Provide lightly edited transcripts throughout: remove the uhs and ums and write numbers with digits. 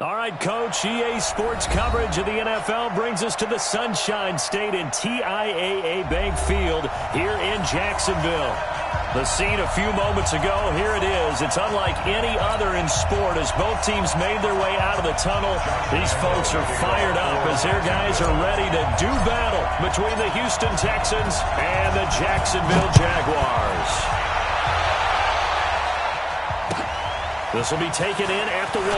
All right, Coach, EA Sports coverage of the NFL brings us to the Sunshine State in TIAA Bank Field here in Jacksonville. The scene a few moments ago, here it is. It's unlike any other in sport as both teams made their way out of the tunnel. These folks are fired up as their guys are ready to do battle between the Houston Texans and the Jacksonville Jaguars. This will be taken in at the 1.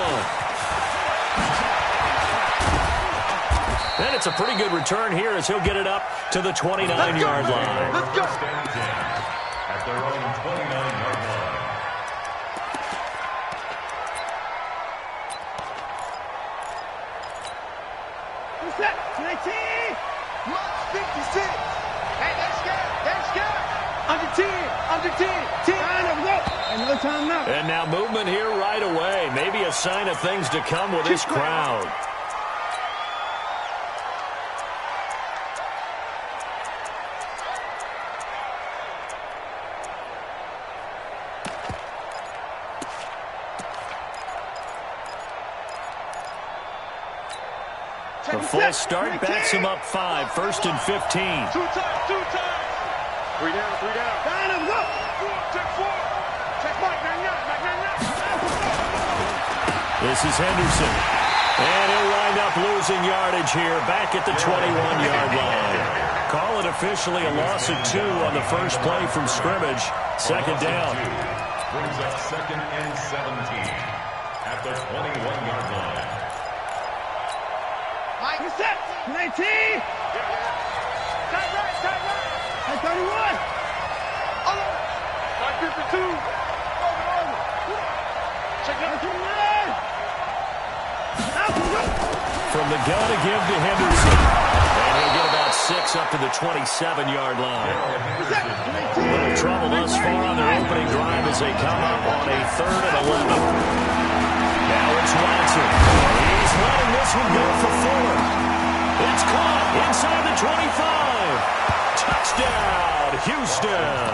And it's a pretty good return here as he'll get it up to the 29-yard line. Let's go. At their own 29-yard line. What's that? 19! Mark 56! Hey, that's good! That's good! Under 10! Under 10! 10! And no timeout. And now movement here right away. Maybe a sign of things to come with this crowd. The full start backs him up 5, 1st and 15. Two times. 3 down. Line him up. 4, check 4. Check Mike, 99. This is Henderson. And he'll wind up losing yardage here back at the 21-yard line. Call it officially a loss of 2 on the first play from scrimmage. Second down. Brings up 2nd and 17 at the 21-yard line. Mike, what's that? 19. Tight right. At 31. Mike 52. Over. Check out 29. From the gun to give to Henderson. And he'll get about 6 up to the 27-yard line. Little trouble thus far on their opening drive as they come up on a 3rd and 11. Now it's Watson. He's letting this one go for 4. It's caught inside the 25. Touchdown, Houston.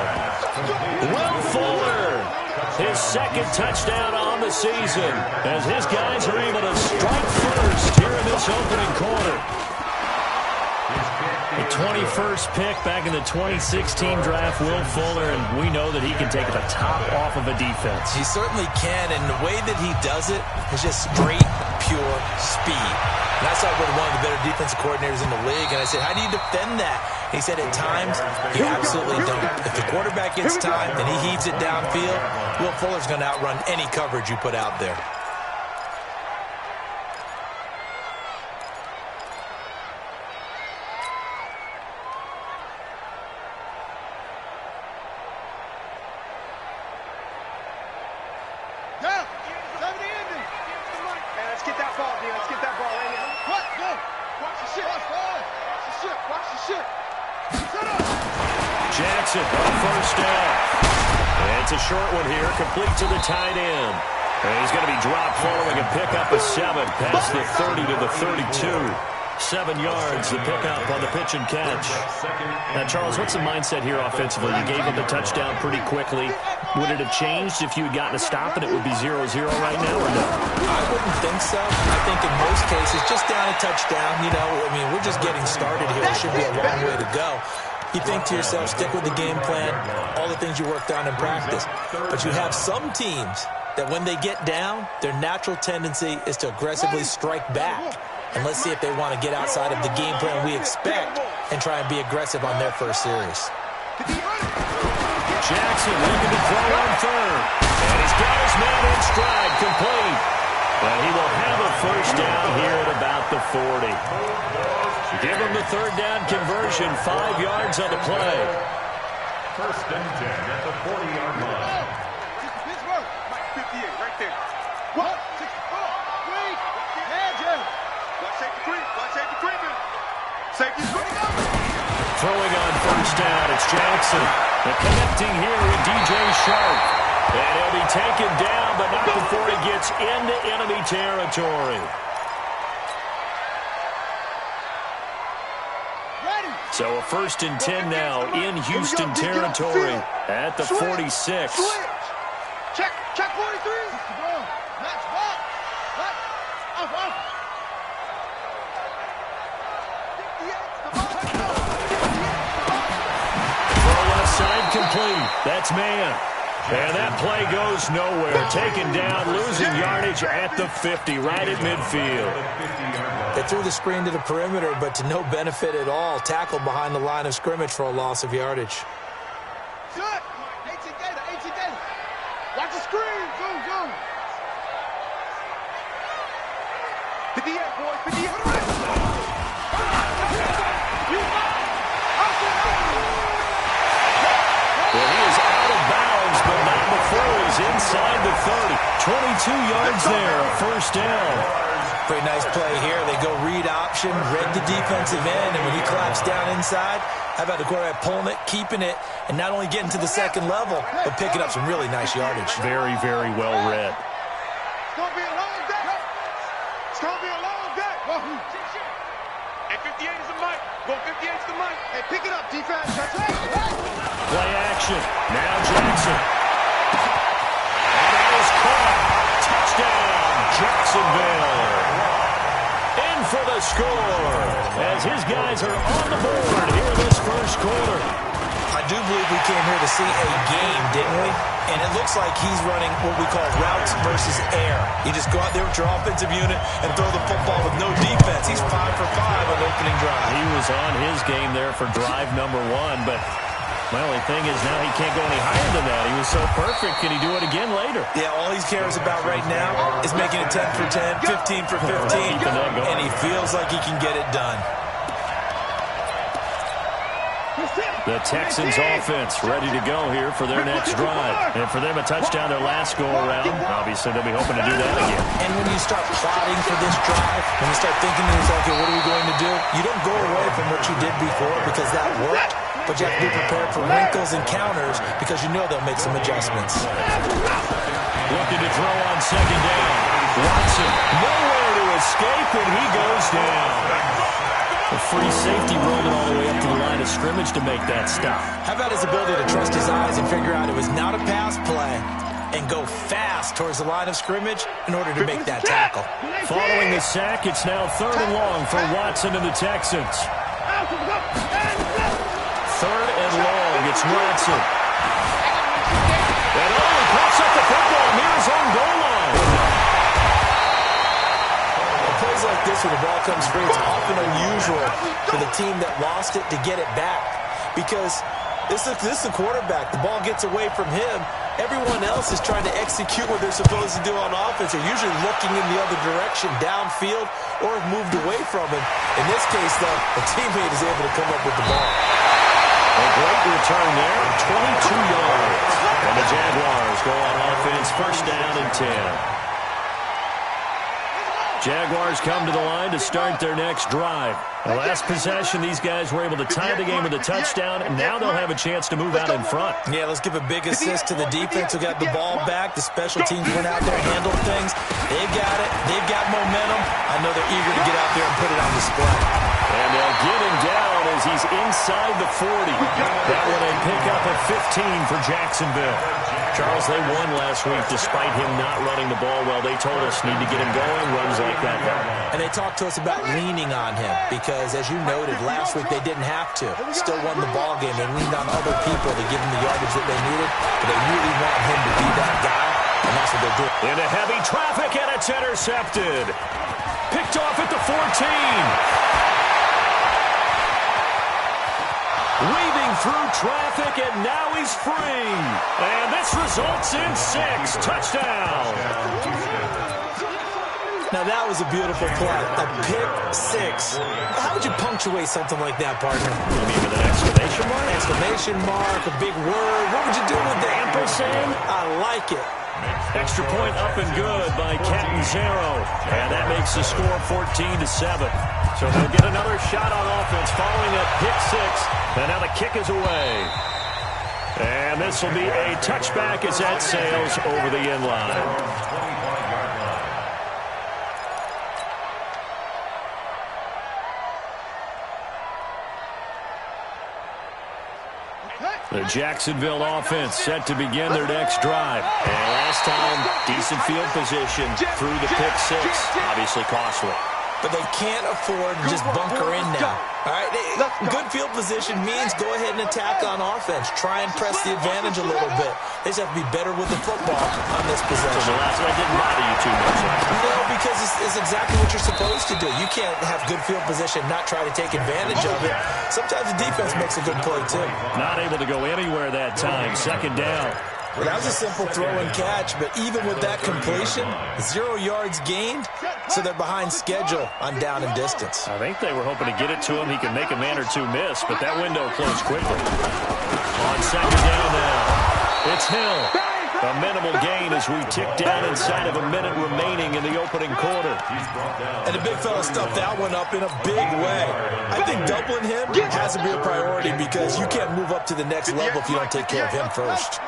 Will Fuller, his 2nd touchdown on the season as his guys are able to strike first here in this opening quarter. The 21st pick back in the 2016 draft, Will Fuller, and we know that he can take the top off of a defense. He certainly can, and the way that he does it is just straight, pure speed. And I saw with one of the better defensive coordinators in the league, and I said, how do you defend that? And he said, at times, you absolutely don't. If the quarterback gets time and he heaves it downfield, Will Fuller's going to outrun any coverage you put out there. Jackson on first down. And it's a short one here, complete to the tight end. And he's going to be dropped following a pickup of 7 past the 30 to the 32. 7 yards, the pickup on the pitch and catch. Now, Charles, what's the mindset here offensively? You gave up the touchdown pretty quickly. Would it have changed if you had gotten a stop and it would be 0-0 right now, or no? I wouldn't think so. I think in most cases, just down a touchdown, we're just getting started here. It should be a long way to go. You think to yourself, stick with the game plan, all the things you worked on in practice. But you have some teams that when they get down, their natural tendency is to aggressively strike back. And let's see if they want to get outside of the game plan we expect and try and be aggressive on their first series. Jackson looking to throw on 3rd. And he's got his man in stride, complete. And he will have a first down here at about the 40. Give him the 3rd down conversion, 5 yards on the play. 1st and 10 at the 40-yard line. Pittsburgh, Mike 58, right there. 1, 6, 4, 3, Magic. Watch safety creeping. Safety's running up. Throwing on first down, it's Jackson. And connecting here with DJ Sharp. And he'll be taken down, but not before he gets into enemy territory. So a 1st and 10 now in Houston territory at the 46. Check 43. Match ball. Side complete. That's man. And that play goes nowhere. Taken down, losing yardage at the 50, right at midfield. They threw the screen to the perimeter, but to no benefit at all. Tackled behind the line of scrimmage for a loss of yardage. Good. 18 gator, 18 gator. Watch the screen. Zoom, zoom. 58, boys, 58. Well, he is out of bounds, but not before he's inside the 30. 22 yards there, a first down. Pretty nice play here. They go read option, read the defensive end, and when he claps down inside, how about the quarterback pulling it, keeping it, and not only getting to the second level, but picking up some really nice yardage. Very, very well read. It's going to be a long day. It's going to be a long day. Hey, 58 is the mic. Go 58 is the mic. Hey, pick it up, defense. That's right. Play action. Now Jackson. And that is caught. Touchdown, Jacksonville. In for the score as his guys are on the board here this first quarter. I do believe we came here to see a game, didn't we? And it looks like he's running what we call routes versus air. You just go out there with your offensive unit and throw the football with no defense. He's 5 for 5 on opening drive. He was on his game there for drive number 1, but my only thing is now he can't go any higher than that. He was so perfect. Can he do it again later? Yeah, all he cares about right now is making it 10 for 10, 15 for 15, and he feels like he can get it done. The Texans offense ready to go here for their next drive. And for them, a touchdown their last go-around. Obviously, they'll be hoping to do that again. And when you start plotting for this drive, when you start thinking to yourself, okay, what are we going to do? You don't go away from what you did before because that worked, but you have to be prepared for wrinkles and counters because you know they'll make some adjustments. Looking to throw on second down. Watson, nowhere to escape, and he goes down. A free safety rolling all the way up to the line of scrimmage to make that stop. How about his ability to trust his eyes and figure out it was not a pass play and go fast towards the line of scrimmage in order to make that tackle? Following the sack, it's now 3rd and long for Watson and the Texans. 3rd and long, it's Watson. And he pops up the football near his own goal line. Plays like this when the ball comes free, it's often unusual for the team that lost it to get it back because this is the quarterback. The ball gets away from him. Everyone else is trying to execute what they're supposed to do on offense. They're usually looking in the other direction, downfield, or have moved away from him. In this case, though, a teammate is able to come up with the ball. A great return there, 22 yards. And the Jaguars go on offense, 1st down and 10. Jaguars come to the line to start their next drive. The last possession, these guys were able to tie the game with a touchdown, and now they'll have a chance to move out in front. Yeah, let's give a big assist to the defense who got the ball back. The special teams went out there and handled things. They've got it. They've got momentum. I know they're eager to get out there and put it on display. And they'll get him down as he's inside the 40. That one a pickup of 15 for Jacksonville. Charles, they won last week despite him not running the ball well. They told us need to get him going, runs like that. And they talked to us about leaning on him because, as you noted, last week they didn't have to. Still won the ball game. They leaned on other people to give them the yardage that they needed, but they really want him to be that guy, and that's what they're doing. Into heavy traffic, and it's intercepted. Picked off at the 14. Weaving through traffic, and now he's free. And this results in 6. Touchdown. Now, that was a beautiful play. A pick 6. How would you punctuate something like that, partner? You mean with an exclamation mark? Exclamation mark, a big word. What would you do with the ampersand? I like it. Extra point up and good by Catanzaro. And that makes the score 14-7. So they'll get another shot on offense following that pick 6. And now the kick is away. And this will be a touchback as that sails over the end line. The The Jacksonville offense set to begin their next drive. And last time, decent field position through the pick six. Obviously costly. But they can't afford to just bunker in now. All right, good field position means go ahead and attack on offense. Try and press the advantage a little bit. They just have to be better with the football on this possession. So the last one didn't bother you too much. No, because it's exactly what you're supposed to do. You can't have good field position, not try to take advantage of it. Sometimes the defense makes a good play, too. Not able to go anywhere that time. Second down. Well, that was a simple throw and catch, but even with that completion, 0 yards gained, so they're behind schedule on down and distance. I think they were hoping to get it to him. He could make a man or two miss, but that window closed quickly. On second down now, it's Hill. A minimal gain as we tick down inside of a minute remaining in the opening quarter. And the big fella stuffed that one up in a big way. I think doubling him has to be a priority because you can't move up to the next level if you don't take care of him first.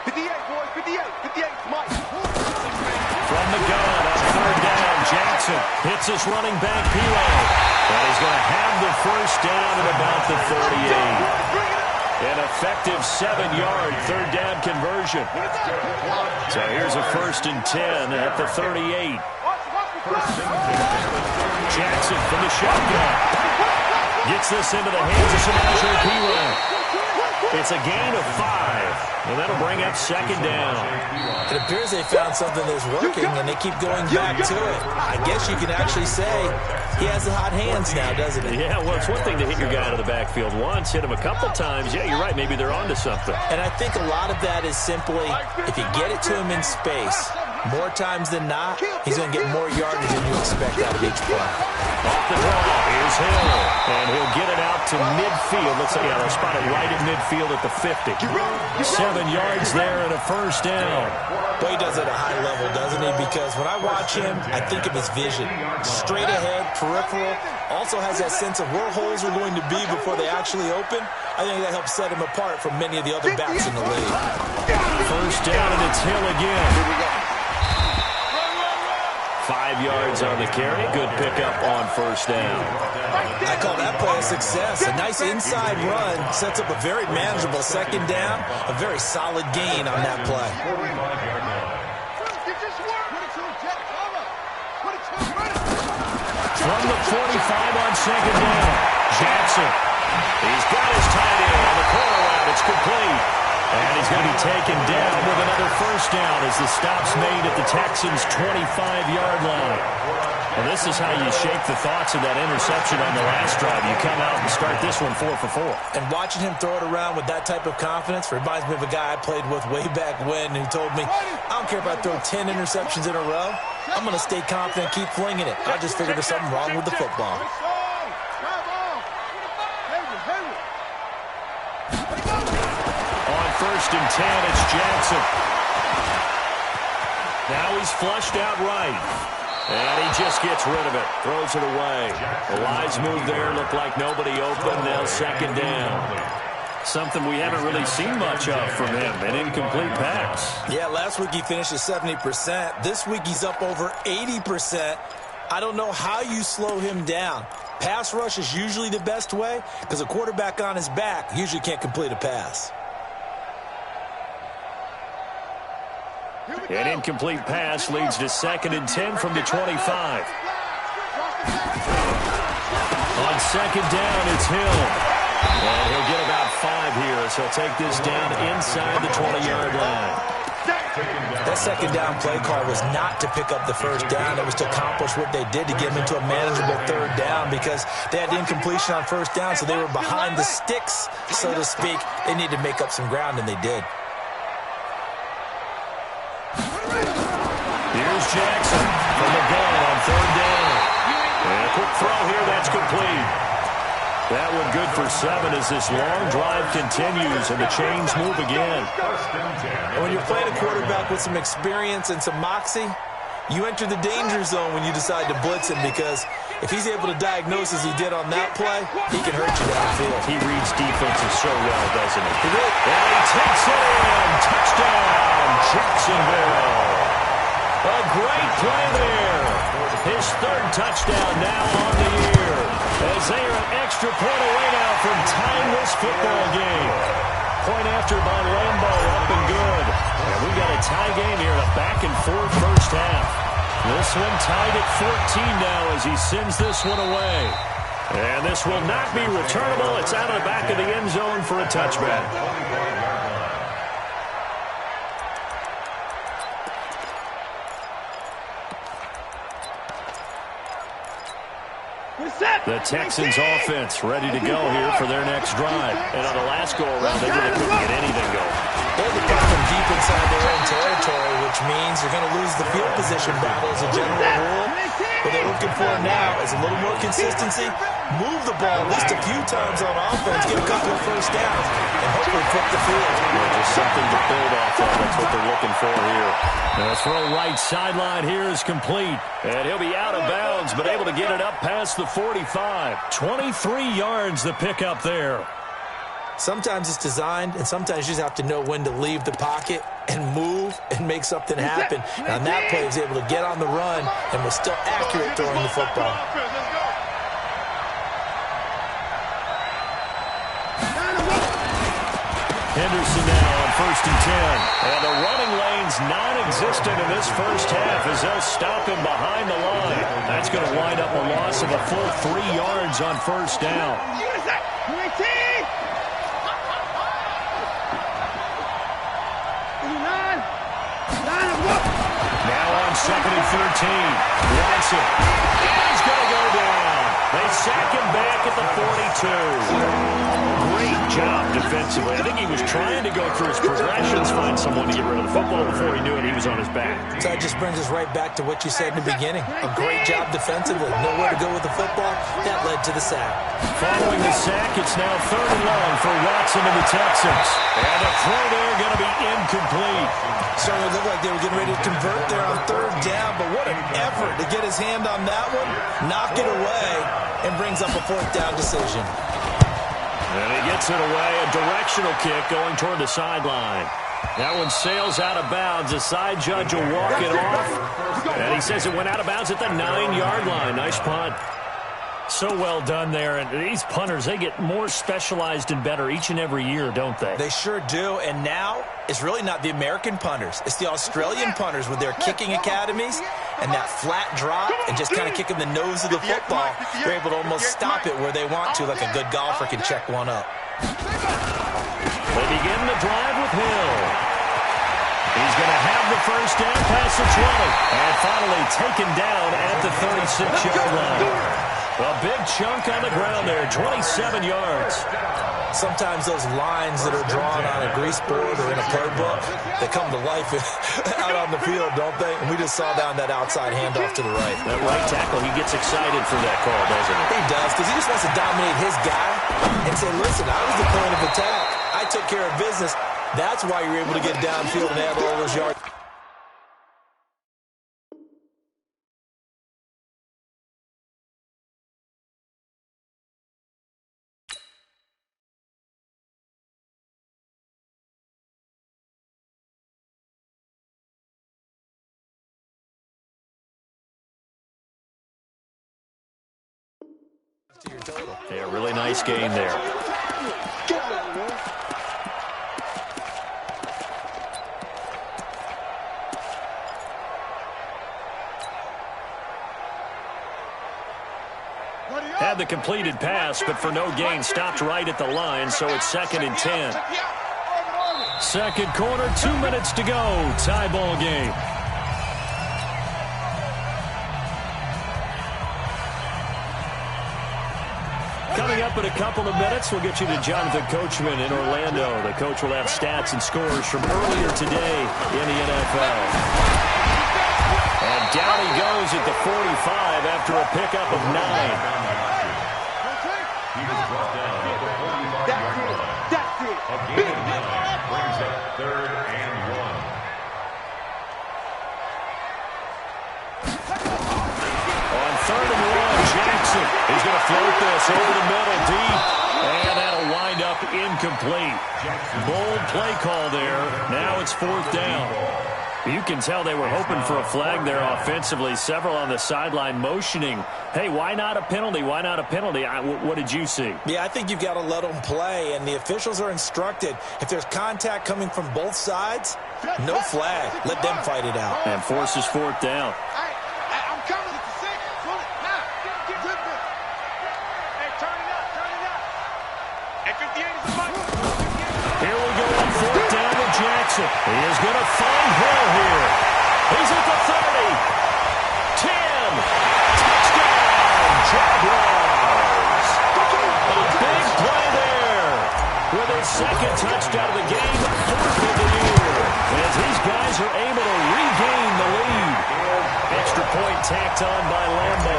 58, boys, 58, 58, Mike. From the gun on third down, Jackson hits his running back, Pilo. And he's going to have the first down at about the 38. An effective 7-yard third down conversion. So here's a 1st and 10 at the 38. Jackson from the shotgun. Gets this into the hands of Samaje Pilo. It's a gain of 5, and that'll bring up second down. It appears they found something that's working, and they keep going back to it. I guess you can actually say he has the hot hands now, doesn't he? Yeah, well, it's one thing to hit your guy out of the backfield once, hit him a couple times. Yeah, you're right. Maybe they're onto something. And I think a lot of that is simply if you get it to him in space, more times than not, he's going to get more yardage than you expect out of each play. Off the draw, here's Hill, and he'll get it out to midfield. Looks like they'll spot it right at midfield at the 50. 7 yards there and a first down. Well, he does it at a high level, doesn't he? Because when I watch him, I think of his vision. Straight ahead, peripheral, also has that sense of where holes are going to be before they actually open. I think that helps set him apart from many of the other backs in the league. First down, and it's Hill again. Here we go. 5 yards on the carry. Good pickup on first down. I call that play a success. A nice inside run sets up a very manageable second down. A very solid gain on that play. From the 45 on second down, Jackson. He's got his tight end on the corner route. It's complete. And he's going to be taken down with another first down as the stop's made at the Texans' 25-yard line. Well, this is how you shake the thoughts of that interception on the last drive. You come out and start this one 4 for 4. And watching him throw it around with that type of confidence reminds me of a guy I played with way back when who told me, I don't care if I throw 10 interceptions in a row. I'm going to stay confident, keep flinging it. I just figured there's something wrong with the football. First and 10, it's Jackson. Now he's flushed out right. And he just gets rid of it. Throws it away. The wise move there. Looked like nobody open. Now second down. Something we haven't really seen much of from him. An incomplete pass. Yeah, last week he finished at 70%. This week he's up over 80%. I don't know how you slow him down. Pass rush is usually the best way because a quarterback on his back usually can't complete a pass. An incomplete pass leads to second and 10 from the 25. On second down, it's Hill. And he'll get about 5 here as he'll take this down inside the 20-yard line. That second down play call was not to pick up the first down. It was to accomplish what they did to get him into a manageable third down because they had incompletion on first down, so they were behind the sticks, so to speak. They needed to make up some ground, and they did. Here's Jackson from the gun on third down. And a quick throw here, that's complete. That one good for 7 as this long drive continues and the chains move again. And when you're playing a quarterback with some experience and some moxie, you enter the danger zone when you decide to blitz him because if he's able to diagnose as he did on that play, he can hurt you downfield. He reads defenses so well, doesn't he? And he takes it in. Touchdown, Jacksonville. A great play there. His third touchdown now on the year. As they are an extra point away now from tying this football game. Point after by Lambo, up and good. And we got a tie game here, a back-and-forth first half. This one tied at 14 now as he sends this one away. And this will not be returnable. It's out of the back of the end zone for a touchback. The Texans offense ready to go here for their next drive. And on the last go-around, they really couldn't get anything going. They're the guy from deep inside their own territory, which means you're going to lose the field position battle as a general rule. What they're looking for now is a little more consistency, move the ball at least a few times on offense, get a couple of first downs, and hopefully flip the field. Just something to build off of. That's what they're looking for here. The throw right sideline here is complete. And he'll be out of bounds, but able to get it up past the 45. 23 yards the pickup there. Sometimes it's designed, and sometimes you just have to know when to leave the pocket and move and make something happen. And on that play, he was able to get on the run and was still accurate throwing the football. Henderson now on 1st and 10. And the running lane's non-existent in this first half as they'll stop him behind the line. That's going to wind up a loss of a full 3 yards on first down. Now on 2nd and 13. Watson. He's going to go down. They sack him back at the 42. Great job defensively. I think he was trying to go through his progressions, find someone to get rid of the football. Before he knew it, he was on his back. So that just brings us right back to what you said in the beginning. A great job defensively. Nowhere to go with the football. That led to the sack. Following the sack, it's now 3rd and long for Watson and the Texans. And the throw there going to be incomplete. Certainly looked like they were getting ready to convert there on 3rd down, but what an effort to get his hand on that one, knock it away, and brings up a 4th down decision. And he gets it away, a directional kick going toward the sideline. That one sails out of bounds. The side judge will walk it off. And he says it went out of bounds at the 9-yard line. Nice punt. So well done there. And these punters, they get more specialized and better each and every year, don't they? They sure do. And now it's really not the American punters. It's the Australian punters with their kicking academies and that flat drop and just kind of kicking the nose of the football. They're able to almost stop it where they want to, like a good golfer can check one up. They begin the drive with Hill. He's going to have the first down past the 20. And finally taken down at the 36-yard line. A big chunk on the ground there, 27 yards. Sometimes those lines that are drawn on a grease board or in a playbook, they come to life out on the field, don't they? And we just saw down that outside handoff to the right. That right tackle, he gets excited for that call, doesn't he? He does, because he just wants to dominate his guy and say, listen, I was the point of attack. I took care of business. That's why you're able to get downfield and add all those yards. To your total. Yeah, really nice game there. Had the completed pass, but for no gain, stopped right at the line, so it's 2nd and 10. Second quarter, 2 minutes to go. Tie ball game. Coming up in a couple of minutes, we'll get you to Jonathan Coachman in Orlando. The coach will have stats and scores from earlier today in the NFL. And down he goes at the 45 after a pickup of 9. He was brought down at the 45-yard line. A gain of 9 brings up 3rd and 1. On 3rd and 1, Jackson. He's going to float this over the middle deep. And that'll wind up incomplete. Bold play call there. Now it's 4th down. You can tell they were hoping for a flag there offensively. Several on the sideline motioning, hey, why not a penalty? Why not a penalty? What did you see? Yeah, I think you've got to let them play, and the officials are instructed. If there's contact coming from both sides, no flag. Let them fight it out. And forces fourth down. I'm coming at the six. Now, get to it. Hey, turn it up. Hey, 58 is the money. Here we go on fourth down with Jackson. He is going to find Hill here. He's at the 30. 10. Touchdown, Jaguars. A big play there. With his second touchdown of the game, fourth of the year. As these guys are able to regain the lead. Extra point tacked on by Lambo.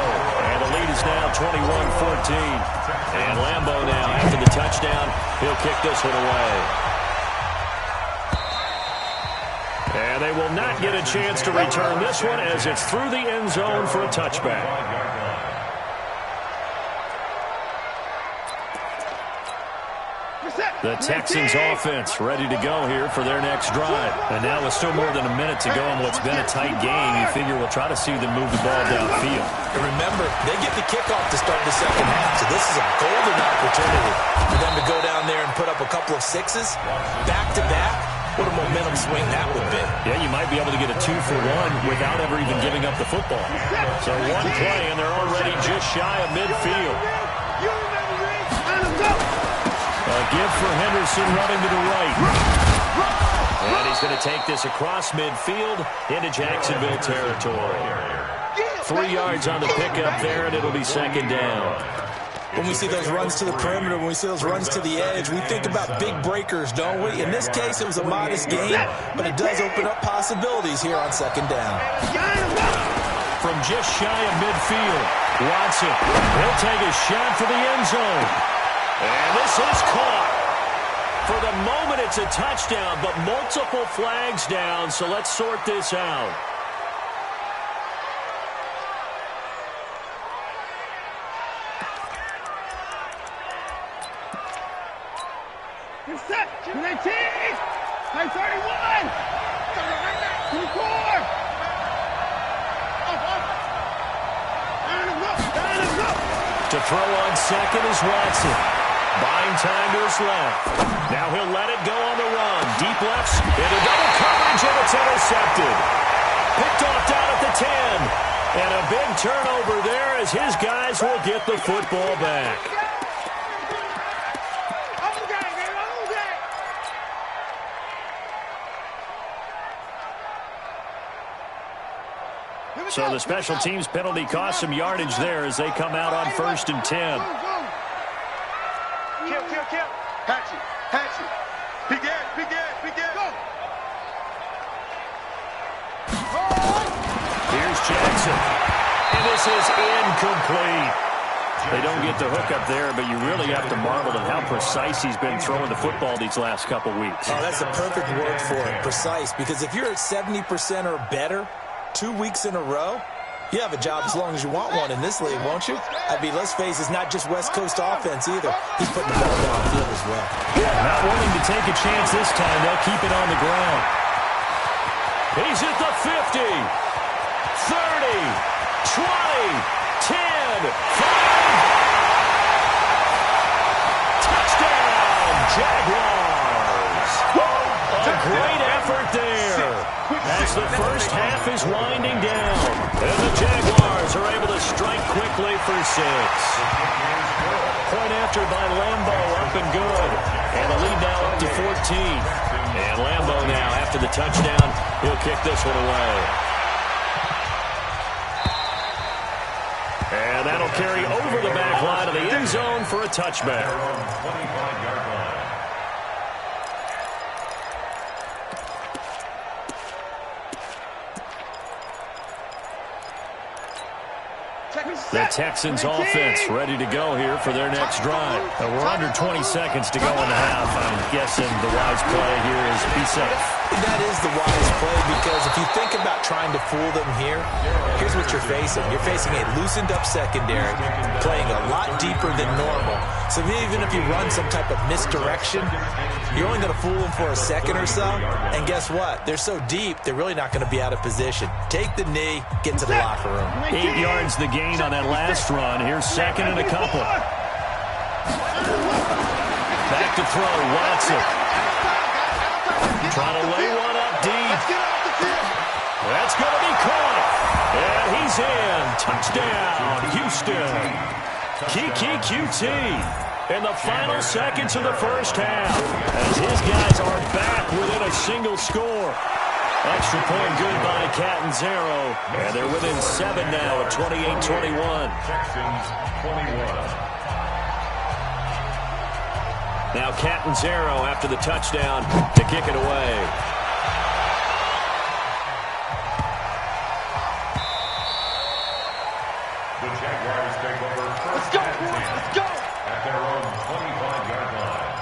And the lead is now 21-14. And Lambo now, after the touchdown, he'll kick this one away. And they will not get a chance to return this one as it's through the end zone for a touchback. The Texans offense ready to go here for their next drive. And now with still more than a minute to go in what's been a tight game, you figure we'll try to see them move the ball downfield. And remember, they get the kickoff to start the second half, so this is a golden opportunity for them to go down there and put up a couple of sixes back-to-back. What a momentum swing that would be. Yeah, you might be able to get a 2-for-1 without ever even giving up the football. So one play, and they're already just shy of midfield. A give for Henderson running to the right. And he's going to take this across midfield into Jacksonville territory. 3 yards on the pickup there, and it'll be second down. When we see those runs to the perimeter, when we see those runs to the edge, we think about big breakers, don't we? In this case, it was a modest gain, but it does open up possibilities here on second down. From just shy of midfield, Watson will take a shot for the end zone. And this is caught. For the moment, it's a touchdown, but multiple flags down, so let's sort this out. You're set. 19. 31. 24. To throw on second is Watson. Buying time to his left. Now he'll let it go on the run. Deep lefts into double coverage, and it's intercepted. Picked off down at the 10. And a big turnover there as his guys will get the football back. So the special teams penalty cost some yardage there as they come out on 1st and 10. Kill. Hatchet. Begin. Go. Here's Jackson. And this is incomplete. They don't get the hook up there, but you really have to marvel at how precise he's been throwing the football these last couple weeks. Oh, that's the perfect word for it, precise, because if you're at 70% or better 2 weeks in a row, you have a job as long as you want one in this league, won't you? I mean, let's face it, it's not just West Coast offense either. He's putting the ball downfield as well. Not willing to take a chance this time. They'll keep it on the ground. He's at the 50, 30, 20, 10, 5. Touchdown, Jaguars. A great effort there. As the first half is winding down. And the Jaguars are able to strike quickly for 6. Point after by Lambo, up and good. And the lead now up to 14. And Lambo now, after the touchdown, he'll kick this one away. And that'll carry over the back line of the end zone for a touchback. The Texans offense ready to go here for their next drive. We're under 20 seconds to go in the half. I'm guessing the wise play here is be safe. That is the wise play, because if you think about trying to fool them here, here's what you're facing. You're facing a loosened up secondary, playing a lot deeper than normal. So even if you run some type of misdirection, You're only going to fool them for a second or so, and guess what? They're so deep, they're really not going to be out of position. Take the knee, get to the locker room. 8 yards the gain on that last run. Here's second and a couple. Back to throw, Watson. Trying to lay one up deep. That's going to be caught. And he's in. Touchdown, Houston. Kiki QT in the final seconds of the first half as his guys are back within a single score. Extra point good by Catanzaro. And they're within 7 now at 28-21. Texans 21. Now Catanzaro after the touchdown to kick it away. The Jaguars take over first and 10 at their own 25-yard line.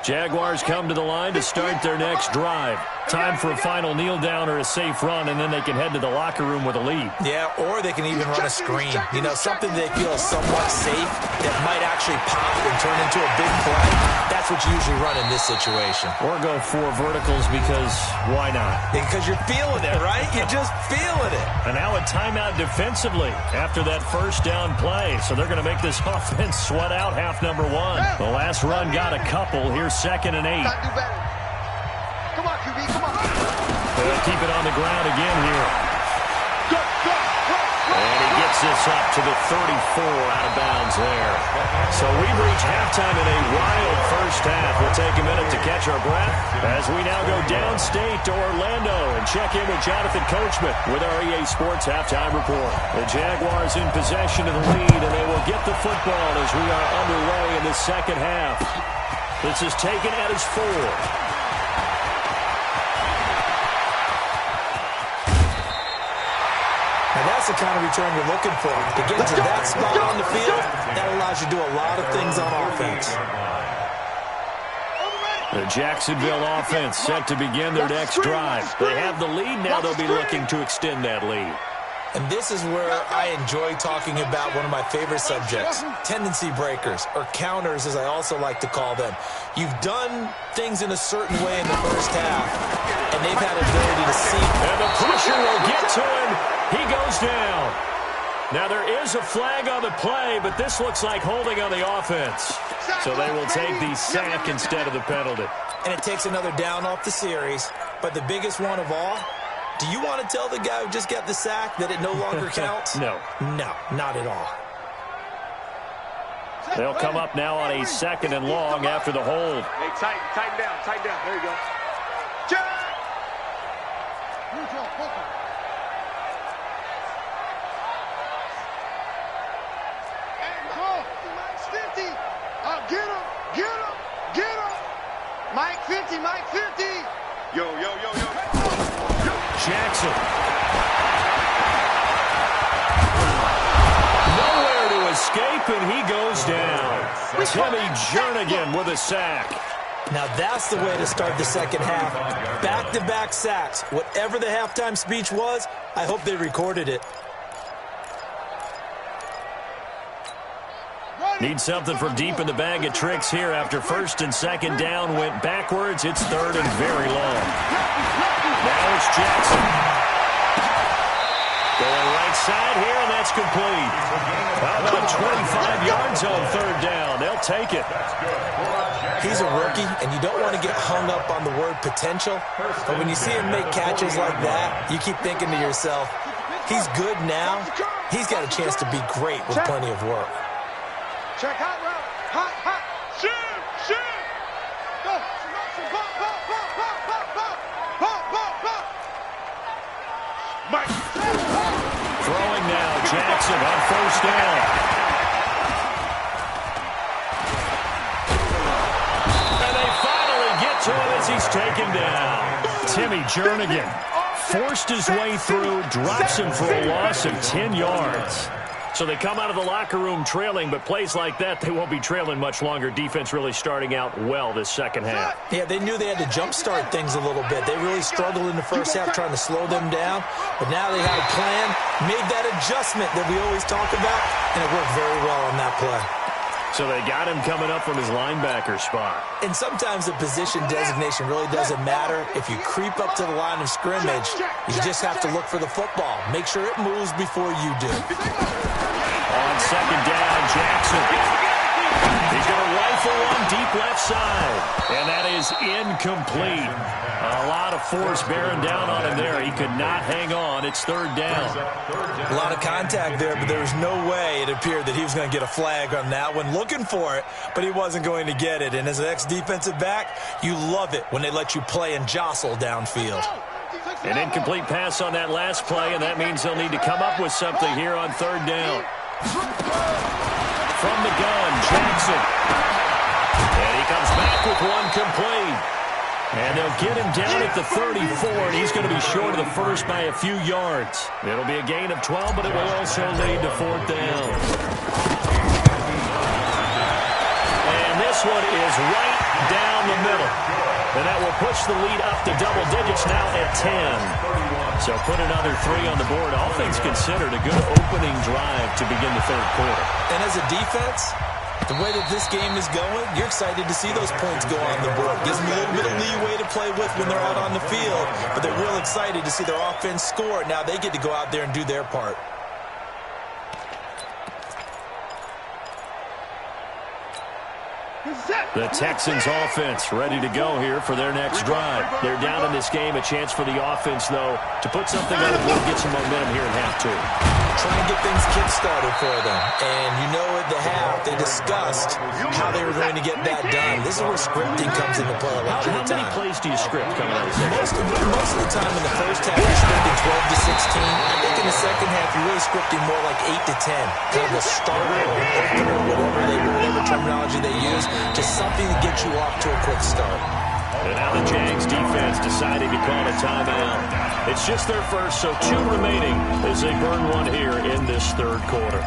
Jaguars come to the line to start their next drive. Time for a final kneel down or a safe run, and then they can head to the locker room with a lead. Yeah, or they can even run a screen. You know, something they feel is somewhat safe that might actually pop and turn into a big play. That's what you usually run in this situation. Or go 4 verticals because why not? Because you're feeling it, right? You're just feeling it. And now a timeout defensively after that first down play. So they're going to make this offense sweat out half number 1. The last run got a couple. Here's second and 8. Come on, QB, come on. They'll keep it on the ground again here. And he gets this up to the 34 out of bounds there. So we've reached halftime in a wild first half. We'll take a minute to catch our breath as we now go downstate to Orlando and check in with Jonathan Coachman with our EA Sports Halftime Report. The Jaguars in possession of the lead, and they will get the football as we are underway in the second half. This is taken at his 4. Now that's the kind of return you're looking for. To get to that spot on the field, that allows you to do a lot of things on offense. The Jacksonville offense set to begin their next drive. They have the lead now. They'll be looking to extend that lead. And this is where I enjoy talking about one of my favorite subjects, tendency breakers, or counters as I also like to call them. You've done things in a certain way in the first half, and they've had an ability to see. And the pressure will get to him. He goes down. Now there is a flag on the play, but this looks like holding on the offense. So they will take the sack instead of the penalty. And it takes another down off the series. But the biggest one of all, do you want to tell the guy who just got the sack that it no longer counts? No. No, not at all. They'll come up now on a second and long after the hold. Hey, tighten down. There you go. Check. Neutral, focus. And go. Mike's 50. Get him. Mike 50. Yo. Jackson. Nowhere to escape, and he goes down. Timmy Jernigan with a sack. Now that's the way to start the second half. Back-to-back sacks. Whatever the halftime speech was, I hope they recorded it. Need something from deep in the bag of tricks here after first and second down went backwards. It's third and very long. Now it's Jackson. Going right side here, and that's complete. How about 25 yards on third down? They'll take it. He's a rookie, and you don't want to get hung up on the word potential. But when you see him make catches like that, you keep thinking to yourself, he's good now. He's got a chance to be great with plenty of work. Check hot route. Hot. Shoot. Go. Pop. Mike. Throwing now, Jackson on first down. And they finally get to him as he's taken down. Timmy Jernigan forced his way through, drops him for a loss of 10 yards. So they come out of the locker room trailing, but plays like that, they won't be trailing much longer. Defense really starting out well this second half. Yeah, they knew they had to jumpstart things a little bit. They really struggled in the first half trying to slow them down, but now they had a plan, made that adjustment that we always talk about, and it worked very well on that play. So they got him coming up from his linebacker spot. And sometimes the position designation really doesn't matter. If you creep up to the line of scrimmage, you just have to look for the football. Make sure it moves before you do. On second down, Jackson. He's going to rifle one deep left side. And that is incomplete. A lot of force bearing down on him there. He could not hang on. It's third down. A lot of contact there, but there was no way it appeared that he was going to get a flag on that one. Looking for it, but he wasn't going to get it. And as an ex-defensive back, you love it when they let you play and jostle downfield. An incomplete pass on that last play, and that means they'll need to come up with something here on third down. From the gun, Jackson. And he comes back with one complete. And they'll get him down at the 34, and he's going to be short of the first by a few yards. It'll be a gain of 12, but it will also lead to fourth down. And this one is right down the middle. And that will push the lead up to double digits now at 10. So put another 3 on the board. All things considered, a good opening drive to begin the third quarter. And as a defense, the way that this game is going, you're excited to see those points go on the board. Gives them a little bit of leeway to play with when they're out on the field, but they're real excited to see their offense score. Now they get to go out there and do their part. The Texans offense ready to go here for their next drive. They're down in this game. A chance for the offense, though, to put something on the board, get some momentum here in half two. Try and get things kick-started for them. And you know at the half, they discussed how they were going to get that done. This is where scripting comes into play a lot of the time. How many plays do you script coming out of the second? Most of the time in the first half, you're scripting 12 to 16. I think in the second half, you're really scripting more like 8 to 10. Kind of a starter or an opener, whatever terminology they use, just something to get you off to a quick start. And now the Jags defense deciding to call a timeout. It's just their first, so 2 remaining as they burn one here in this third quarter.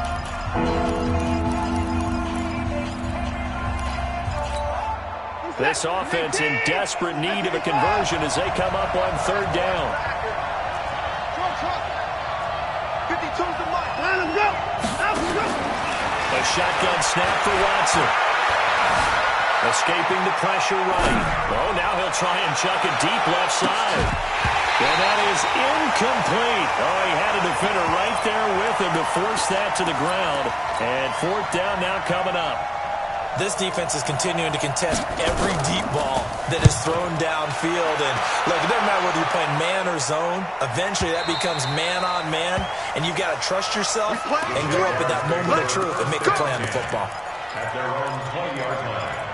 This offense in desperate need of a conversion as they come up on third down. 52's the mark. Line him, go. A shotgun snap for Watson. Escaping the pressure right. Oh, now he'll try and chuck it deep left side. And that is incomplete. Oh, he had a defender right there with him to force that to the ground. And fourth down now coming up. This defense is continuing to contest every deep ball that is thrown downfield. And look, it doesn't matter whether you're playing man or zone. Eventually, that becomes man on man. And you've got to trust yourself and go up at that moment of truth and make a play on the football. At their own 20-yard line.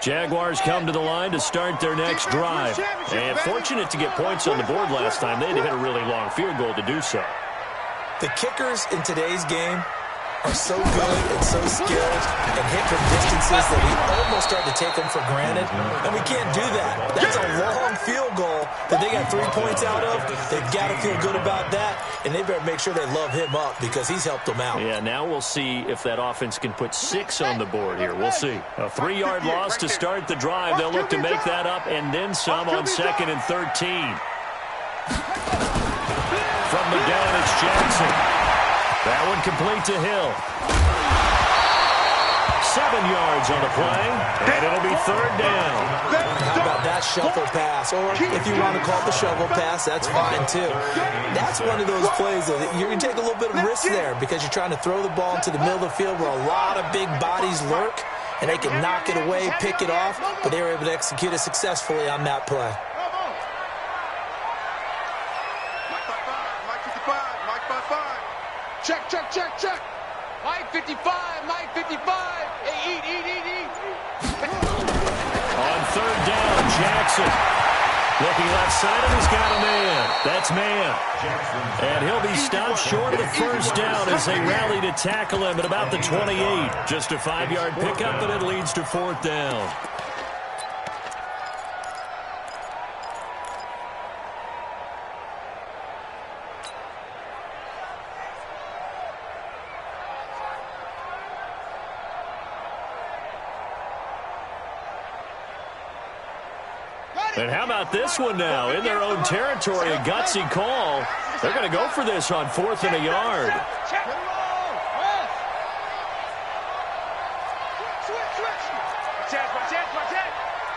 Jaguars come to the line to start their next drive. And fortunate to get points on the board last time. They had to hit a really long field goal to do so. The kickers in today's game are so good and so skilled and hit from distances that we almost start to take them for granted. And we can't do that. That's a long field goal that they got 3 points out of. They've got to feel good about that. And they better make sure they love him up because he's helped them out. Yeah, now we'll see if that offense can put 6 on the board here. We'll see. A 3-yard loss to start the drive. They'll look to make that up and then some on 2nd and 13. From the gun, it's Jackson. That one complete to Hill. 7 yards on the play, and it'll be third down. How about that shuffle pass? Or if you want to call it the shovel pass, that's fine too. That's one of those plays that you're going to take a little bit of risk there because you're trying to throw the ball into the middle of the field where a lot of big bodies lurk, and they can knock it away, pick it off, but they were able to execute it successfully on that play. Check, check, check, check. Mike 55, Mike 55. Hey, eat. On third down, Jackson. Looking left side, and he's got a man. That's man. And he'll be stopped short of the first down as they rally to tackle him at about the 28. Just a 5-yard pickup, and it leads to fourth down. And how about this one now? In their own territory, a gutsy call. They're going to go for this on 4th and a yard.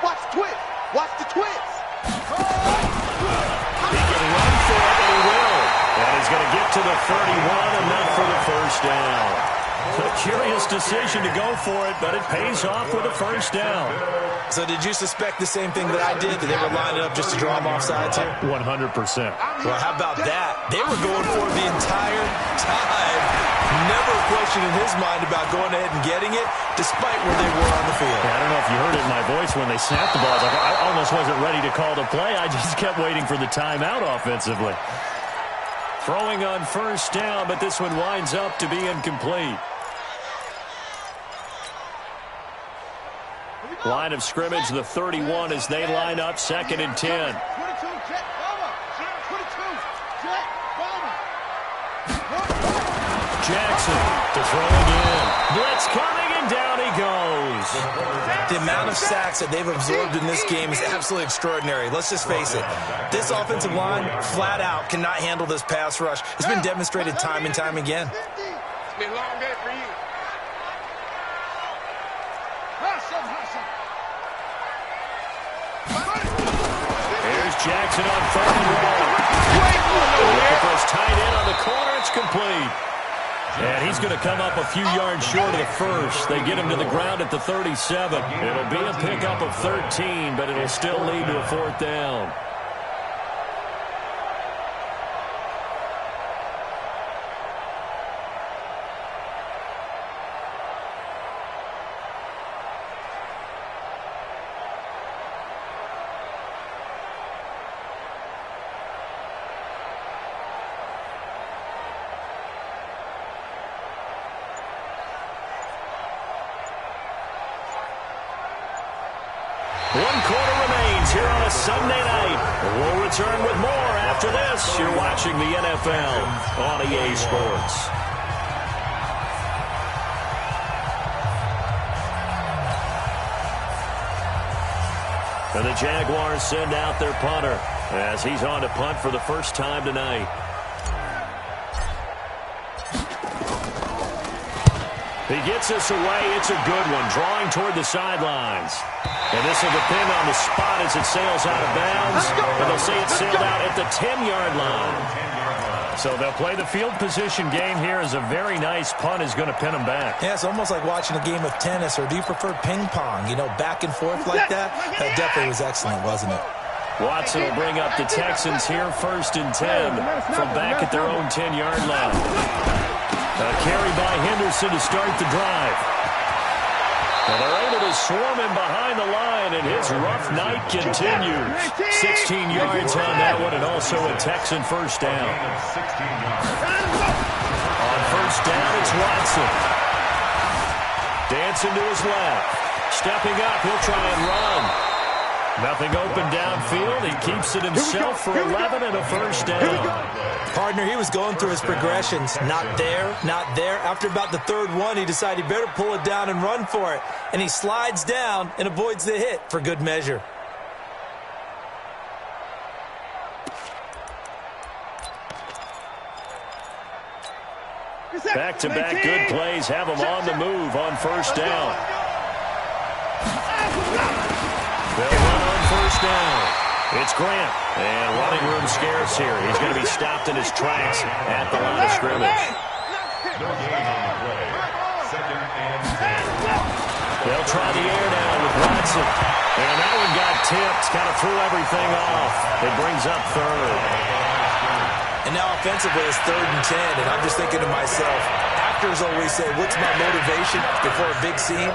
Watch the twist. Watch the twist. He can run for it, and he will. And he's going to get to the 31, enough for the first down. A curious decision to go for it, but it pays off with a first down. So did you suspect the same thing that I did, that they were lining up just to draw them off sides here? 100%. Well, how about that? They were going for it the entire time. Never a question in his mind about going ahead and getting it, despite where they were on the field. Yeah, I don't know if you heard it in my voice when they snapped the ball. I almost wasn't ready to call the play. I just kept waiting for the timeout offensively. Throwing on first down, but this one winds up to be incomplete. Line of scrimmage, the 31, as they line up 2nd and 10. 22, jet, bomber. 22, jet, bomber. Jackson to throw again. Blitz coming, and down he goes. The amount of sacks that they've absorbed in this game is absolutely extraordinary. Let's just face it. This offensive line, flat out, cannot handle this pass rush. It's been demonstrated time and time again. It's been a long day for you. Hustle. Here's Jackson on 3rd and long. Looking for his tight end on the corner. It's complete. And he's going to come up a few yards short of the first. They get him to the ground at the 37. It'll be a pickup of 13, but it'll still lead to a 4th down. One quarter remains here on a Sunday night. We'll return with more after this. You're watching the NFL on EA Sports. And the Jaguars send out their punter as he's on to punt for the first time tonight. He gets us away. It's a good one. Drawing toward the sidelines. And this will depend on the spot as it sails out of bounds. But they'll say it sailed out at the 10-yard line. So they'll play the field position game here as a very nice punt is going to pin them back. Yeah, it's almost like watching a game of tennis, or do you prefer ping pong? You know, back and forth like that? That definitely was excellent, wasn't it? Watson will bring up the Texans here 1st and 10 from back at their own 10-yard line. A carry by Henderson to start the drive. And they're able to swarm him behind the line, and his rough night continues. 16 yards on that one, and also a Texan first down. On first down, it's Watson. Dancing to his left. Stepping up, he'll try and run. Nothing open downfield. He keeps it himself for 11 and a first down. Partner, he was going through his progressions. Not there, not there. After about the 3rd one, he decided he better pull it down and run for it. And he slides down and avoids the hit for good measure. Back-to-back good plays have him on the move on first down. They'll run on first down. It's Grant, and running room scarce here. He's going to be stopped in his tracks at the line of scrimmage. They'll try the air down with Watson. And that one got tipped, kind of threw everything off. It brings up 3rd. And now offensively it's 3rd and 10, and I'm just thinking to myself, actors always say, what's my motivation before a big scene?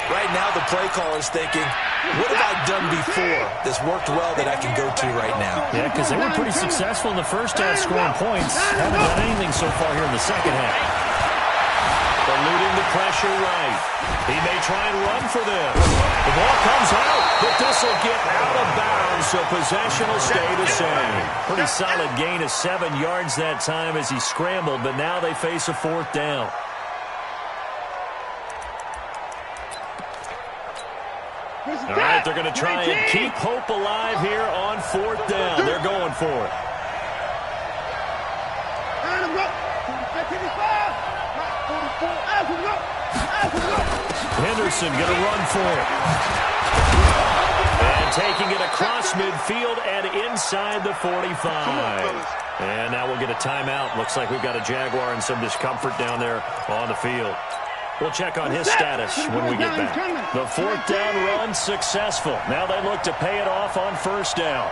Right now the play caller's thinking, what have I done before that's worked well that I can go to right now? Yeah, because they were pretty successful in the first half scoring points. Haven't done anything so far here in the second half. Eluding the pressure right. He may try and run for this. The ball comes out, but this will get out of bounds, so possession will stay the same. Pretty solid gain of 7 yards that time as he scrambled, but now they face a 4th down. All right, they're going to try and keep hope alive here on 4th down. They're going for it. Henderson going to run for it. And taking it across midfield and inside the 45. And now we'll get a timeout. Looks like we've got a Jaguar in some discomfort down there on the field. We'll check on his status when we get back. The 4th down run successful. Now they look to pay it off on 1st down.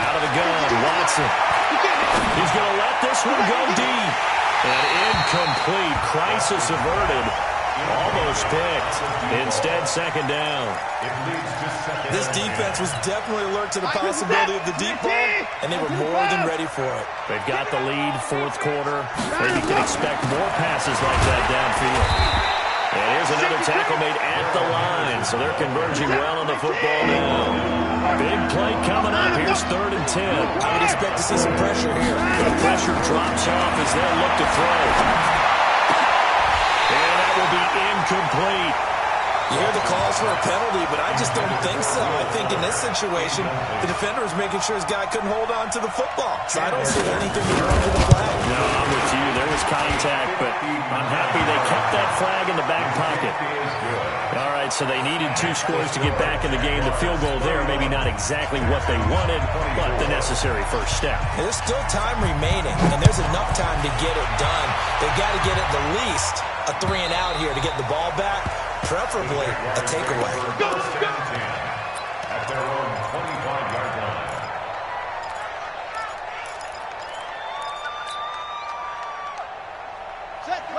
Out of the gun, Watson. He's going to let this one go deep. And incomplete. Crisis averted. Almost picked. Instead, 2nd down. This defense was definitely alert to the possibility of the deep ball, and they were more than ready for it. They've got the lead, 4th quarter. Maybe can expect more passes like that downfield. And here's another tackle made at the line, so they're converging well on the football now. Big play coming up. Here's 3rd and 10. I would expect to see some pressure here. The pressure drops off as they look to throw. And that will be incomplete. You hear the calls for a penalty, but I just don't think so. I think in this situation, the defender was making sure his guy couldn't hold on to the football. So I don't see anything wrong with the flag. No, I'm with you. There was contact, but I'm happy they kept that flag in the back pocket. All right, so they needed 2 scores to get back in the game. The field goal there, maybe not exactly what they wanted, but the necessary first step. There's still time remaining, and there's enough time to get it done. They've got to get at the least a 3 and out here to get the ball back. Preferably a takeaway. At their own 25-yard line.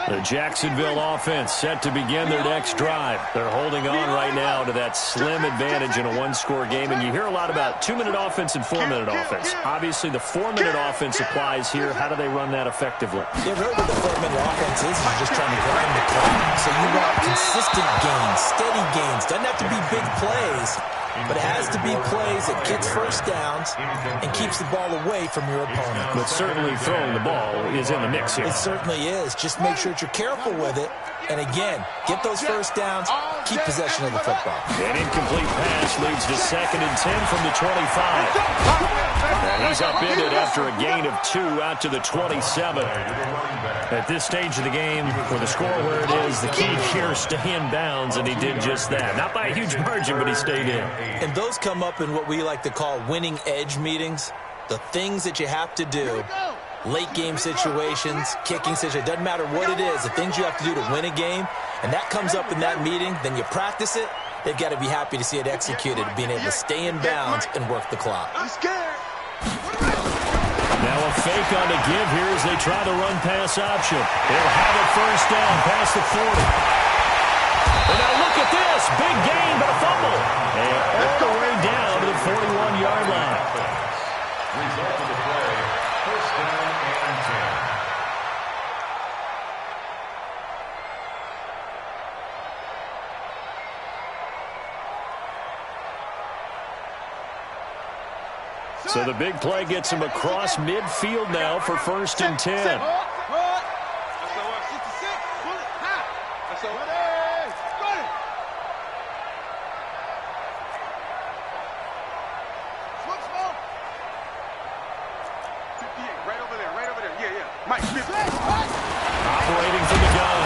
The Jacksonville offense set to begin their next drive. They're holding on right now to that slim advantage in a 1-score game. And you hear a lot about 2-minute offense and 4-minute offense. Obviously, the 4-minute offense applies here. How do they run that effectively? Yeah, really what the 4-minute offense is just trying to grind the clock. So you want consistent gains, steady gains. Doesn't have to be big plays, but it has to be plays that gets first downs and keeps the ball away from your opponent. But certainly throwing the ball is in the mix here. It certainly is. Just make sure that you're careful with it. And again, get those first downs, keep possession of the football. An incomplete pass leads to 2nd and 10 from the 25. And he's upended after a gain of 2 out to the 27. At this stage of the game, with the score where it is, the key here is stay in bounds, and he did just that. Not by a huge margin, but he stayed in. And those come up in what we like to call winning edge meetings. The things that you have to do. Late game situations, kicking situations, doesn't matter what it is, the things you have to do to win a game, and that comes up in that meeting, then you practice it, they've got to be happy to see it executed, being able to stay in bounds and work the clock. I'm scared. Now a fake on the give here as they try the run pass option. They'll have it first down past the 40. And now look at this, big gain but a fumble. And all the way down to the 41-yard line. Result of the play, first down and 10. So the big play gets him across midfield now for 1st and 10. Operating from the gun.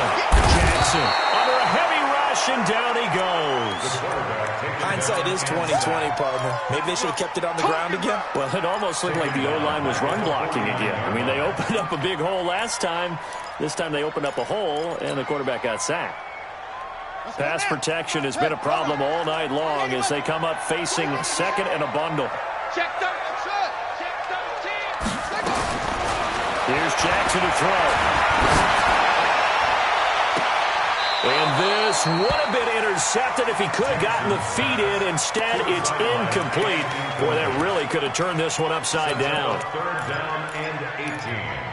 Jackson under a heavy rush, and down he goes. Hindsight is 20/20, partner. Maybe they should have kept it on the ground again. Well, it almost looked like the O-line was run blocking again. I mean, they opened up a big hole last time. This time they opened up a hole, and the quarterback got sacked. Pass protection has been a problem all night long as they come up facing 2nd and a bundle. Check 13. Here's Jackson to throw. And this would have been intercepted if he could have gotten the feet in. Instead, it's incomplete. Boy, that really could have turned this one upside down. 3rd down and 18.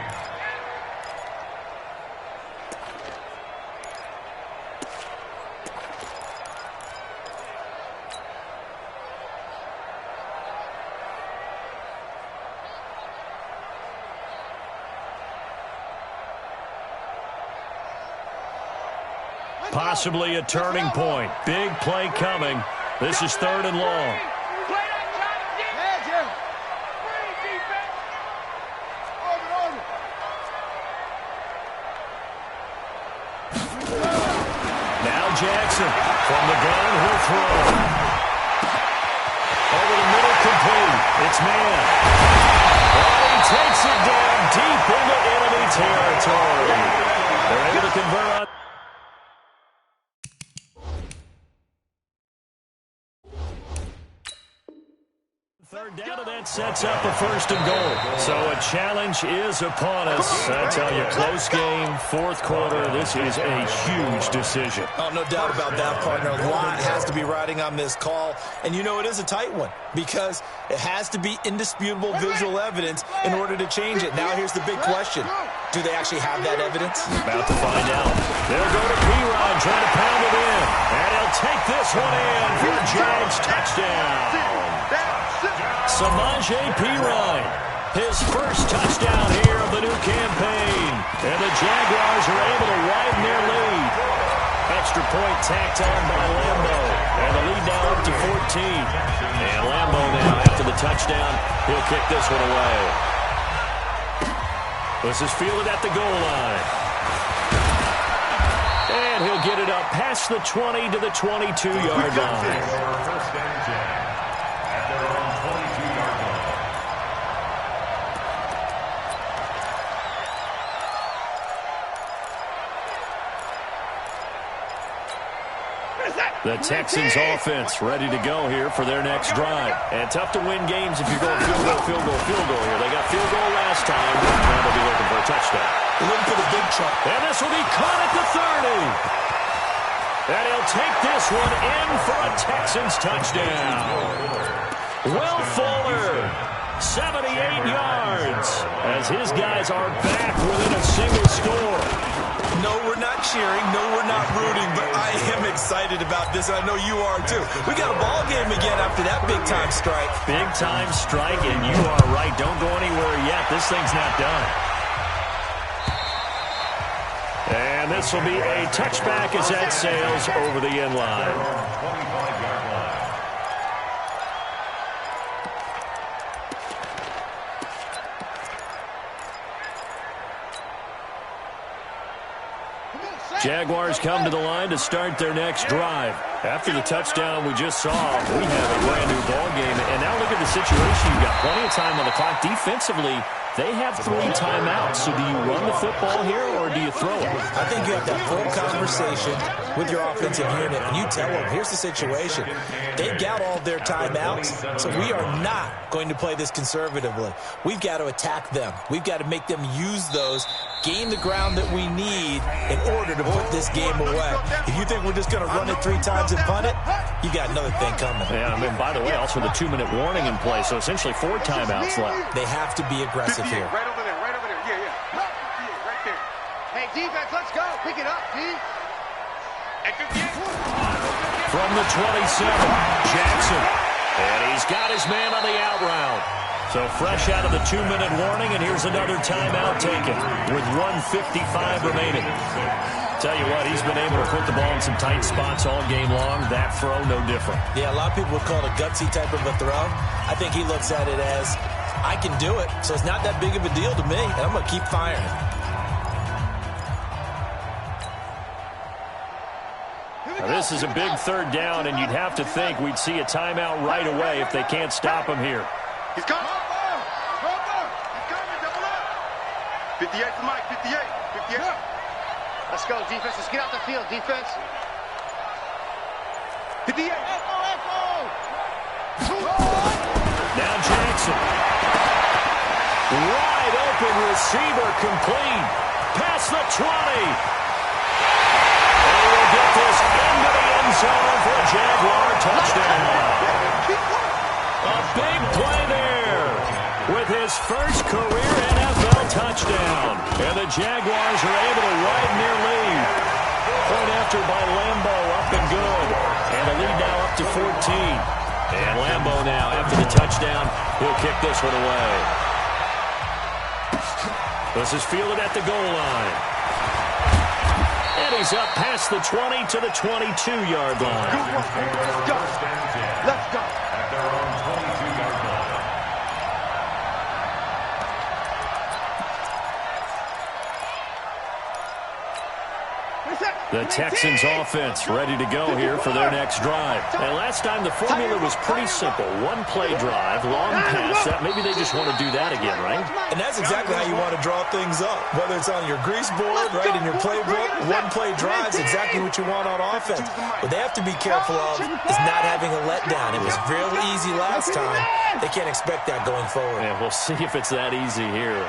possibly a turning point. Big play coming. This is 3rd and long. Now Jackson from the gun, he'll throw. Over the middle, complete. It's man. Oh, he takes it down deep into enemy territory. They're able to convert on. Third down, and that sets up a 1st and goal. So a challenge is upon us. I tell you, close game, 4th quarter. This is a huge decision. Oh, no doubt about that, partner. A lot has to be riding on this call. And you know it is a tight one because it has to be indisputable visual evidence in order to change it. Now here's the big question. Do they actually have that evidence? About to find out. They'll go to P-Ryan, trying to pound it in. And he'll take this one in for a Jags touchdown. Samaje P-Ryan, his first touchdown here of the new campaign. And the Jaguars are able to widen their lead. Extra point tacked on by Lambo. And the lead now up to 14. And Lambo now, after the touchdown, he'll kick this one away. This is fielded at the goal line. And he'll get it up past the 20 to the 22-yard line. The Texans offense ready to go here for their next drive. And tough to win games if you're going field goal, field goal, field goal here. They got field goal last time. Now they'll be looking for a touchdown. Looking for the big chunk. And this will be caught at the 30. And he'll take this one in for a Texans touchdown. Will Fuller, 78 yards, as his guys are back within a single score. No, we're not cheering. No, we're not rooting. But I am excited about this, and I know you are too. We got a ball game again after that big-time strike. Big-time strike, and you are right. Don't go anywhere yet. This thing's not done. And this will be a touchback as that sails over the end line. Jaguars come to the line to start their next drive. After the touchdown we just saw, we have a brand new ball game. And now look at the situation. You've got plenty of time on the clock. Defensively, they have 3 timeouts. So do you run the football here or do you throw it? I think you have that full conversation with your offensive unit, and you tell them, here's the situation. They've got all their timeouts, so we are not going to play this conservatively. We've got to attack them. We've got to make them use those, gain the ground that we need in order to put this game away. If you think we're just going to run it 3 times and punt it, you got another thing coming. Yeah, I mean, by the way, also the 2-minute warning in play, so essentially 4 timeouts left. They have to be aggressive here. Right over there, right over there. Yeah. Right there. Hey, defense, let's go. Pick it up, D. From the 27, Jackson. And he's got his man on the out route. So fresh out of the 2-minute warning, and here's another timeout taken with 1:55 remaining. Tell you what, he's been able to put the ball in some tight spots all game long. That throw, no different. Yeah, a lot of people would call it a gutsy type of a throw. I think he looks at it as, I can do it, so it's not that big of a deal to me, and I'm going to keep firing. Now, this is a big 3rd down, and you'd have to think we'd see a timeout right away if they can't stop him here. He's coming. He's coming. Double up. 58 for Mike. 58. Let's go, defense. Let's get out the field, defense. 58. Now Jackson. Wide open receiver complete. Past the 20. And we'll get this into the end zone for a Jaguar touchdown. A big play there with his first career NFL touchdown. And the Jaguars are able to widen their lead. Point after by Lambo, up and good. And the lead now up to 14. And Lambo now, after the touchdown, he'll kick this one away. This is fielded at the goal line. And he's up past the 20 to the 22-yard line. Good work. Let's go. Let's go. At their own 22-yard line. The Texans offense ready to go here for their next drive. And last time the formula was pretty simple. One-play drive, long pass. Maybe they just want to do that again, right? And that's exactly how you want to draw things up. Whether it's on your grease board, right, in your playbook, one-play drive's exactly what you want on offense. What they have to be careful of is not having a letdown. It was real easy last time. They can't expect that going forward. And we'll see if it's that easy here.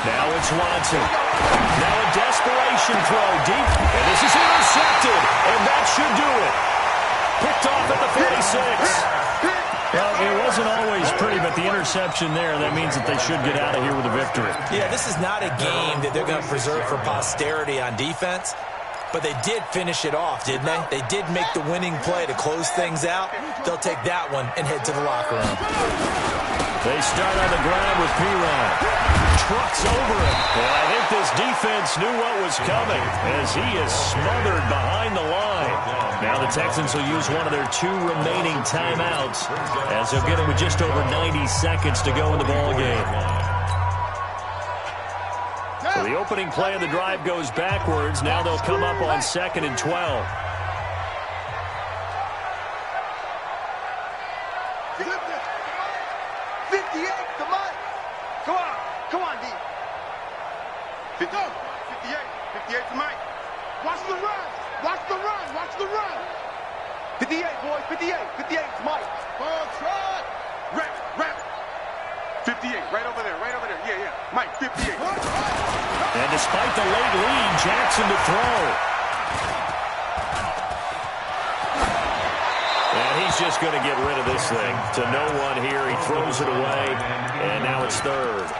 Now it's Watson. Now a desperation throw deep. And this is intercepted. And that should do it. Picked off at the 46. Well, it wasn't always pretty, but the interception there, that means that they should get out of here with a victory. Yeah, this is not a game that they're going to preserve for posterity on defense. But they did finish it off, didn't they? They did make the winning play to close things out. They'll take that one and head to the locker room. They start on the ground with P-Ryan. Trucks over it. And I think this defense knew what was coming as he is smothered behind the line. Now the Texans will use one of their 2 remaining timeouts as they'll get it with just over 90 seconds to go in the ballgame. So the opening play of the drive goes backwards. Now they'll come up on 2nd and 12. Come on, D. 58 to Mike. Watch the run. Watch the run. Watch the run. 58, boys. 58. 58 to Mike. Ball trot. Rep. 58. Right over there. Right over there. Yeah. Mike, 58. And despite the late lead, Jackson to throw. And he's just going to get rid of this thing to no one here. He throws it away, and now it's 3rd.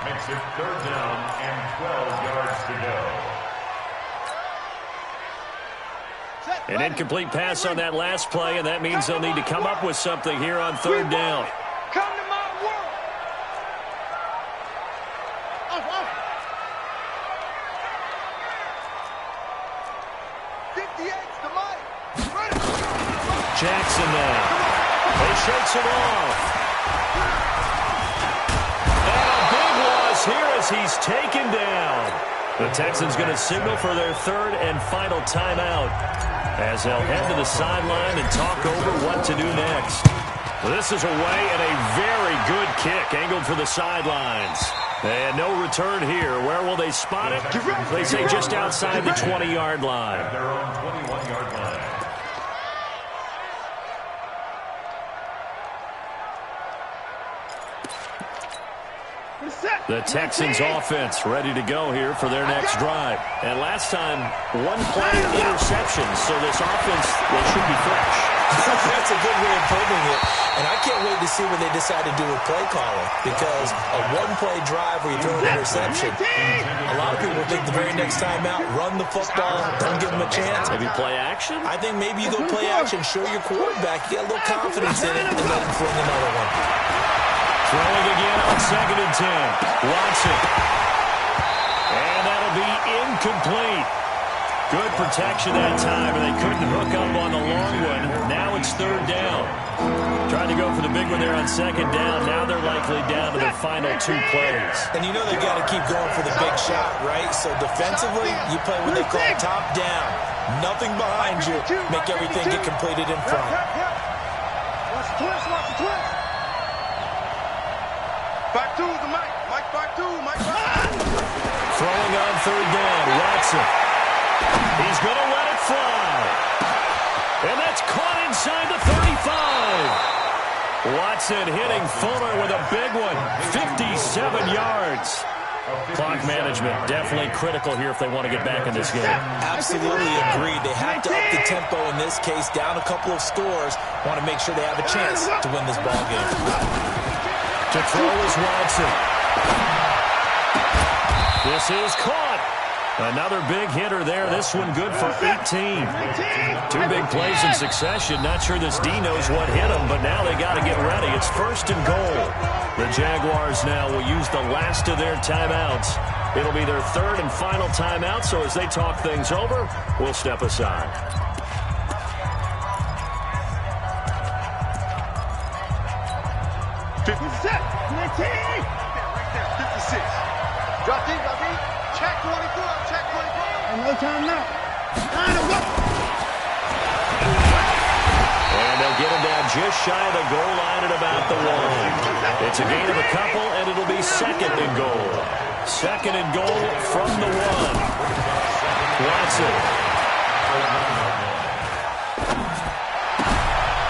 Makes it 3rd down and 12 yards to go. An incomplete pass on that last play, and that means they'll need to come up with something here on 3rd down. Come to my world. Off. 58's the Mike. Jackson now. He shakes it off. Here as he's taken down. The Texans going to signal for their 3rd and final timeout as they'll head to the sideline and talk over what to do next. This is away and a very good kick angled for the sidelines. And no return here. Where will they spot it? They say just outside the 20-yard line. At their own 21-yard line. The Texans offense ready to go here for their next drive. And last time, 1 play interception, so this offense, they should be fresh. That's a good way of putting it. And I can't wait to see what they decide to do with play calling, because a 1-play drive where you throw an interception, a lot of people think the very next time out, run the football, don't give them a chance. Maybe play action? I think maybe you go play action, show your quarterback, you get a little confidence in it, and let him fling another one. Throwing again on 2nd and 10. Watson. And that'll be incomplete. Good protection that time, and they couldn't hook up on the long one. Now it's 3rd down. Tried to go for the big one there on 2nd down. Now they're likely down to their final 2 plays. And you know they've got to keep going for the big shot, right? So defensively, you play what they call top down. Nothing behind you. Make everything get completed in front. Watch the twist. 5-2 to Mike. Mike 5-2. Mike 5-2. Throwing on 3rd down. Watson. He's going to let it fly. And that's caught inside the 35. Watson hitting Fuller with a big one. 57 yards. Clock management definitely critical here if they want to get back in this game. Absolutely agreed. They have to up the tempo in this case. Down a couple of scores. Want to make sure they have a chance to win this ball game. To throw is Watson. This is caught. Another big hitter there. This one good for 18. Two big plays in succession. Not sure this D knows what hit him, but now they got to get ready. It's 1st and goal. The Jaguars now will use the last of their timeouts. It'll be their 3rd and final timeout, so as they talk things over, we'll step aside. Right there, 56. Drop deep, drop deep. Check 24, check 24. No time now. And they'll get him down just shy of the goal line at about the 1. It's a gain of a couple, and it'll be 2nd and goal. 2nd and goal from the 1. Watson.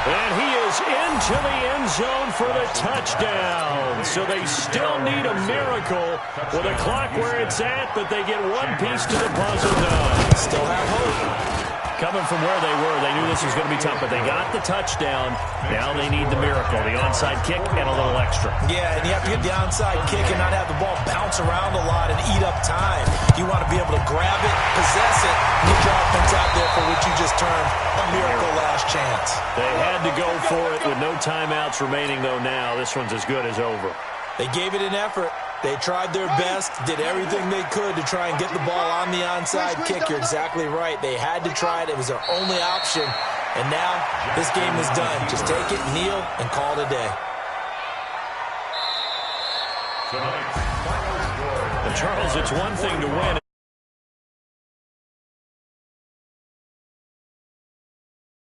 And he is into the end zone for the touchdown. So they still need a miracle with a clock where it's at, but they get one piece to the puzzle done. Still have hope. Coming from where they were, they knew this was going to be tough, but they got the touchdown. Now they need the miracle, the onside kick and a little extra. Yeah, and you have to get the onside kick and not have the ball bounce around a lot and eat up time. You want to be able to grab it, possess it, and get your offense out there for what you just termed a miracle last chance. They had to go for it with no timeouts remaining, though, now. This one's as good as over. They gave it an effort. They tried their best, did everything they could to try and get the ball on the onside kick. You're exactly right. They had to try it. It was their only option. And now this game is done. Just take it, kneel, and call it a day. And Charles, it's one thing to win.